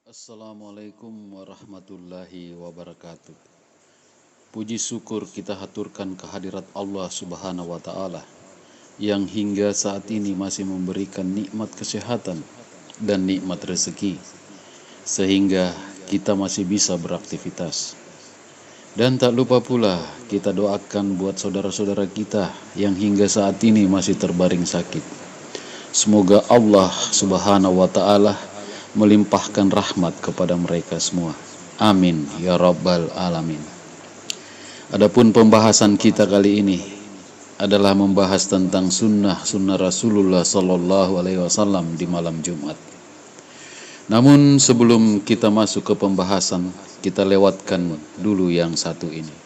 Assalamualaikum warahmatullahi wabarakatuh. Puji syukur kita haturkan kehadirat Allah Subhanahu wa Ta'ala yang hingga saat ini masih memberikan nikmat kesehatan dan nikmat rezeki, sehingga kita masih bisa beraktivitas. Dan tak lupa pula kita doakan buat saudara-saudara kita yang hingga saat ini masih terbaring sakit. Semoga Allah Subhanahu wa Ta'ala melimpahkan rahmat kepada mereka semua. Amin ya rabbal alamin. Adapun pembahasan kita kali ini adalah membahas tentang sunnah Rasulullah Sallallahu Alaihi Wasallam di malam Jumat. Namun sebelum kita masuk ke pembahasan, kita lewatkan dulu yang satu ini.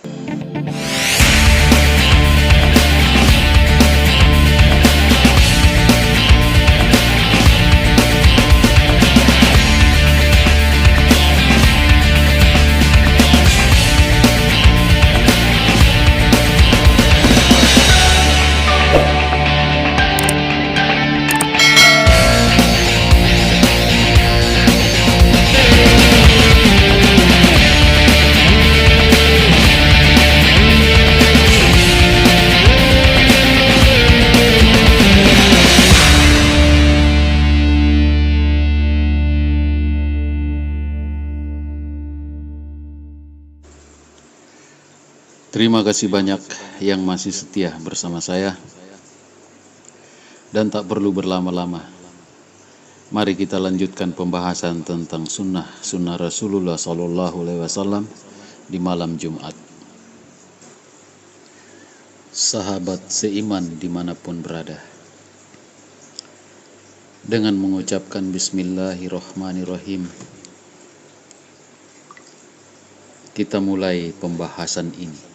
Terima kasih banyak yang masih setia bersama saya. Dan tak perlu berlama-lama, mari kita lanjutkan pembahasan tentang sunnah Rasulullah Sallallahu Alaihi Wasallam di malam Jumat. Sahabat seiman dimanapun berada, dengan mengucapkan Bismillahirrahmanirrahim, kita mulai pembahasan ini.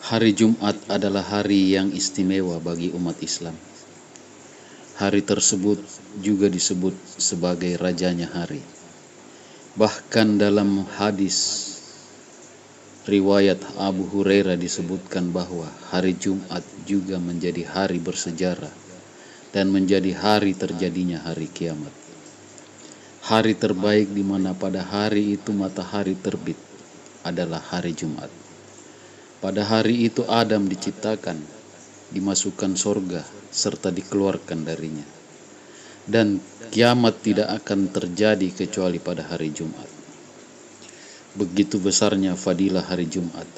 Hari Jumat adalah hari yang istimewa bagi umat Islam. Hari tersebut juga disebut sebagai rajanya hari. Bahkan dalam hadis riwayat Abu Hurairah disebutkan bahwa hari Jumat juga menjadi hari bersejarah dan menjadi hari terjadinya hari kiamat. Hari terbaik di mana pada hari itu matahari terbit adalah hari Jumat. Pada hari itu Adam diciptakan, dimasukkan surga, serta dikeluarkan darinya. Dan kiamat tidak akan terjadi kecuali pada hari Jumat. Begitu besarnya fadilah hari Jumat,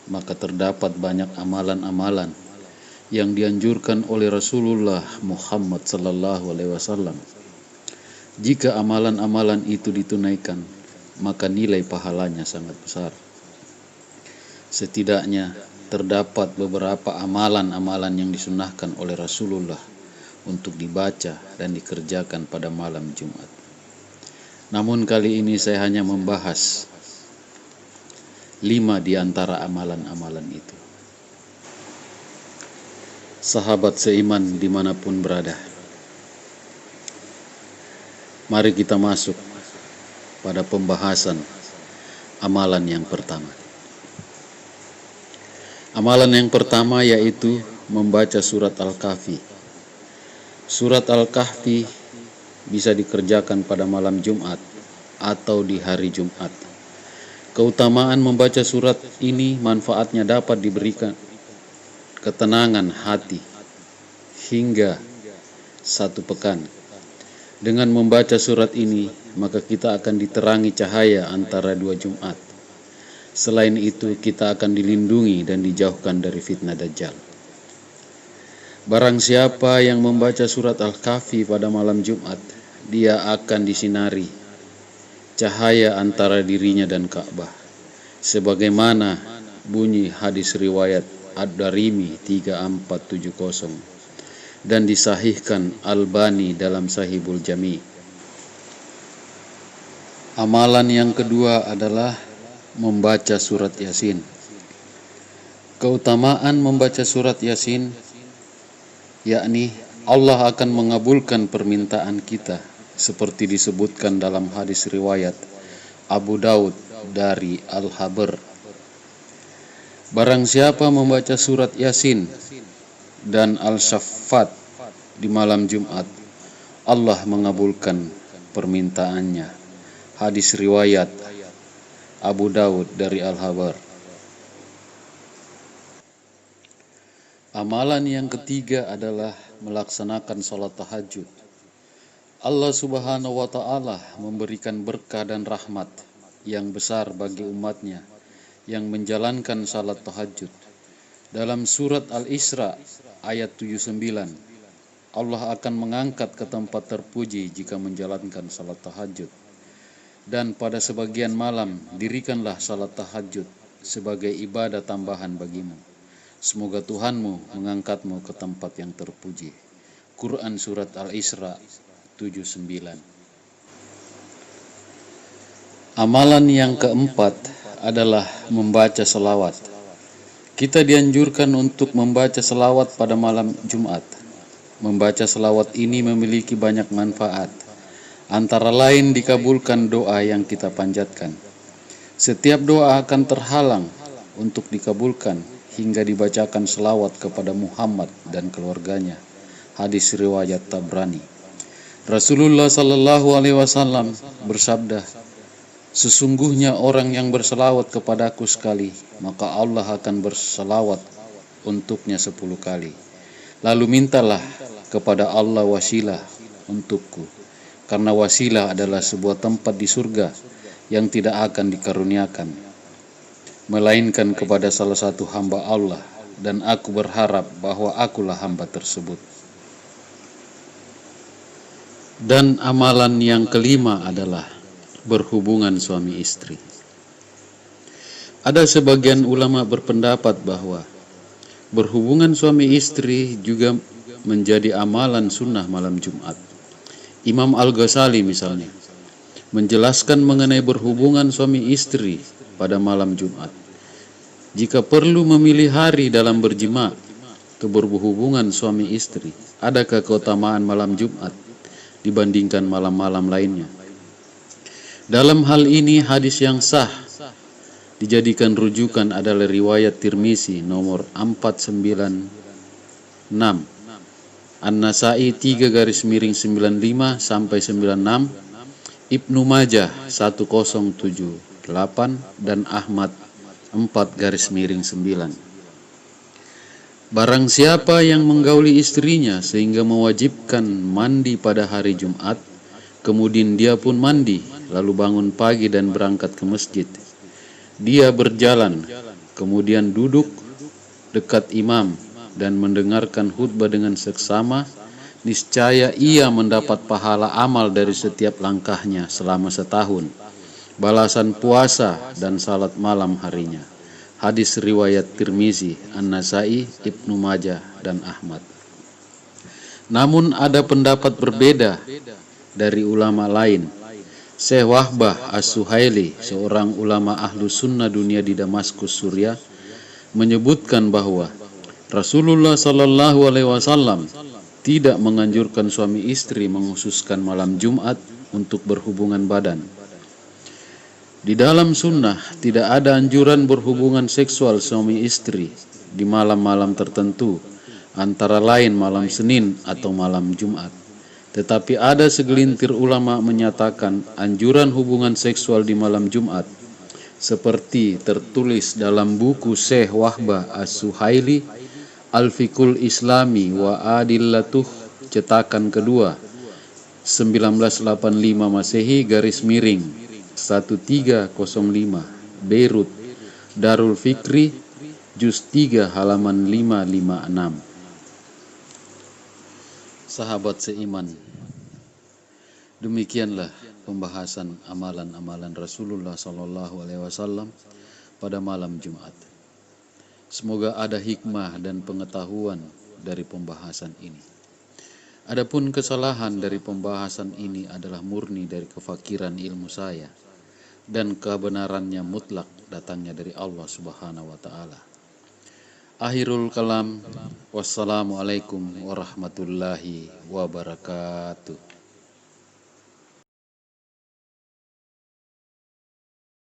maka terdapat banyak amalan-amalan yang dianjurkan oleh Rasulullah Muhammad Sallallahu Alaihi Wasallam. Jika amalan-amalan itu ditunaikan, maka nilai pahalanya sangat besar. Setidaknya terdapat beberapa amalan-amalan yang disunahkan oleh Rasulullah untuk dibaca dan dikerjakan pada malam Jumat. Namun kali ini saya hanya membahas 5 di antara amalan-amalan itu. Sahabat seiman dimanapun berada, mari kita masuk pada pembahasan amalan yang pertama. Amalan yang pertama yaitu membaca surat Al-Kahfi. Surat Al-Kahfi bisa dikerjakan pada malam Jumat atau di hari Jumat. Keutamaan membaca surat ini manfaatnya dapat diberikan ketenangan hati hingga 1 pekan. Dengan membaca surat ini, maka kita akan diterangi cahaya antara 2 Jumat. Selain itu, kita akan dilindungi dan dijauhkan dari fitnah Dajjal. Barang siapa yang membaca surat Al-Kahfi pada malam Jumat, dia akan disinari cahaya antara dirinya dan Ka'bah. Sebagaimana bunyi hadis riwayat Ad-Darimi 3470 dan disahihkan Albani dalam Sahihul Jami'. Amalan yang kedua adalah membaca surat Yasin. Keutamaan membaca surat Yasin yakni Allah akan mengabulkan permintaan kita seperti disebutkan dalam hadis riwayat Abu Daud dari Al-Habar. Barang siapa membaca surat Yasin dan Al-Shaffat di malam Jumat, Allah mengabulkan permintaannya. Hadis riwayat Abu Daud dari Al-Habar. Amalan yang ketiga adalah melaksanakan sholat tahajud. Allah Subhanahu wa Ta'ala memberikan berkah dan rahmat yang besar bagi umatnya yang menjalankan salat tahajud. Dalam surat Al-Isra ayat 79, Allah akan mengangkat ke tempat terpuji jika menjalankan salat tahajud. Dan pada sebagian malam dirikanlah salat tahajud sebagai ibadah tambahan bagimu. Semoga Tuhanmu mengangkatmu ke tempat yang terpuji. Quran surat Al-Isra 79. Amalan yang keempat adalah membaca selawat. Kita dianjurkan untuk membaca selawat pada malam Jumat. Membaca selawat ini memiliki banyak manfaat. Antara lain dikabulkan doa yang kita panjatkan. Setiap doa akan terhalang untuk dikabulkan hingga dibacakan selawat kepada Muhammad dan keluarganya. Hadis riwayat Tabrani. Rasulullah Sallallahu Alaihi Wasallam bersabda, sesungguhnya orang yang berselawat kepadaku sekali, maka Allah akan berselawat untuknya 10 kali. Lalu mintalah kepada Allah wasilah untukku, karena wasilah adalah sebuah tempat di surga yang tidak akan dikaruniakan, melainkan kepada salah satu hamba Allah, dan aku berharap bahwa akulah hamba tersebut. Dan amalan yang kelima adalah berhubungan suami istri. Ada sebagian ulama berpendapat bahwa berhubungan suami istri juga menjadi amalan sunnah malam Jumat. Imam Al-Ghazali misalnya menjelaskan mengenai berhubungan suami istri pada malam Jumat. Jika perlu memilih hari dalam berjima atau berhubungan suami istri, adakah keutamaan malam Jumat dibandingkan malam-malam lainnya? Dalam hal ini hadis yang sah dijadikan rujukan adalah riwayat Tirmizi nomor 496, An-Nasai 3-95 sampai 96, Ibnu Majah 1078 dan Ahmad 4-9. Barang siapa yang menggauli istrinya sehingga mewajibkan mandi pada hari Jumat, kemudian dia pun mandi, lalu bangun pagi dan berangkat ke masjid. Dia berjalan, kemudian duduk dekat imam dan mendengarkan khutbah dengan seksama, niscaya ia mendapat pahala amal dari setiap langkahnya selama setahun, balasan puasa dan salat malam harinya. Hadis riwayat Tirmizi, An-Nasai, Ibnu Majah, dan Ahmad. Namun ada pendapat berbeda dari ulama lain. Syekh Wahbah As-Suhaili, seorang ulama ahlu sunnah dunia di Damaskus, Suriah, menyebutkan bahwa Rasulullah Sallallahu Alaihi Wasallam tidak menganjurkan suami istri menghususkan malam Jumat untuk berhubungan badan. Di dalam sunnah tidak ada anjuran berhubungan seksual suami istri di malam-malam tertentu, antara lain malam Senin atau malam Jumat. Tetapi ada segelintir ulama menyatakan anjuran hubungan seksual di malam Jumat, seperti tertulis dalam buku Syekh Wahbah As-Suhaili, Al-Fiqhul Islami wa Adillatuh, cetakan kedua, 1985 Masehi, _1305, Beirut, Darul Fikri, juz 3 halaman 556. Sahabat seiman, demikianlah pembahasan amalan-amalan Rasulullah Sallallahu Alaihi Wasallam pada malam Jumat. Semoga ada hikmah dan pengetahuan dari pembahasan ini. Adapun kesalahan dari pembahasan ini adalah murni dari kefakiran ilmu saya, dan kebenarannya mutlak datangnya dari Allah Subhanahu wa Ta'ala. Akhirul kalam, wassalamualaikum warahmatullahi wabarakatuh.